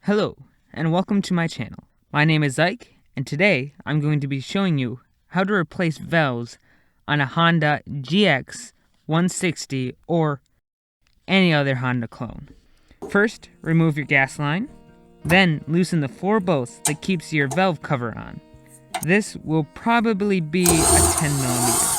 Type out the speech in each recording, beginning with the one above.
Hello, and welcome to my channel. My name is Ike, and today I'm going to be showing you how to replace valves on a Honda GX160 or any other Honda clone. First, remove your gas line, then loosen the 4 bolts that keeps your valve cover on. This will probably be a 10mm.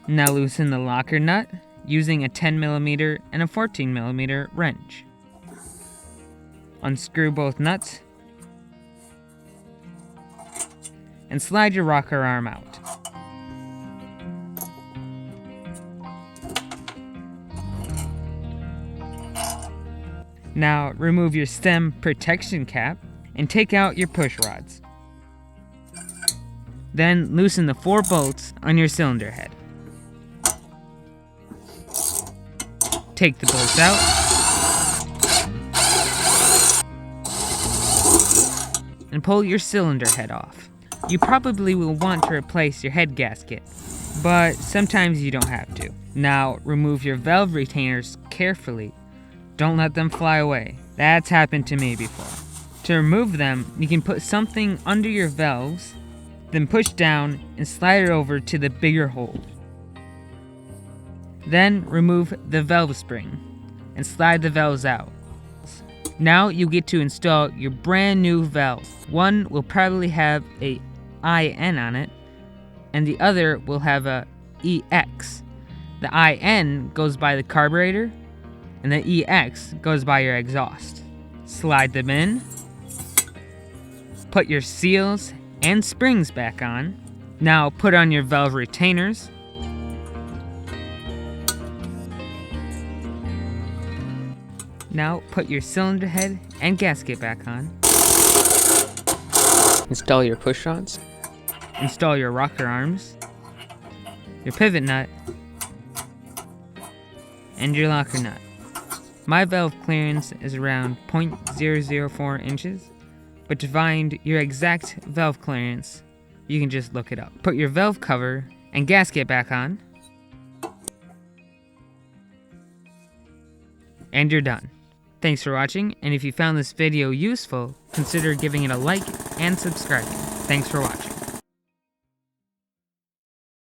Now loosen the locker nut using a 10mm and a 14mm wrench. Unscrew both nuts and slide your rocker arm out. Now remove your stem protection cap and take out your push rods. Then loosen the 4 bolts on your cylinder head. Take the bolts out and pull your cylinder head off. You probably will want to replace your head gasket, but sometimes you don't have to. Now remove your valve retainers carefully. Don't let them fly away. That's happened to me before. To remove them, you can put something under your valves, then push down and slide it over to the bigger hole. Then remove the valve spring and slide the valves out. Now you get to install your brand new valve. One will probably have a IN on it, and the other will have a EX. The IN goes by the carburetor, and the EX goes by your exhaust. Slide them in, put your seals and springs back on. Now put on your valve retainers. Now put your cylinder head and gasket back on. Install your push rods. Install your rocker arms, your pivot nut, and your locker nut. My valve clearance is around 0.004 inches, but to find your exact valve clearance, you can just look it up. Put your valve cover and gasket back on, and you're done. Thanks for watching, and if you found this video useful, consider giving it a like and subscribing. Thanks for watching.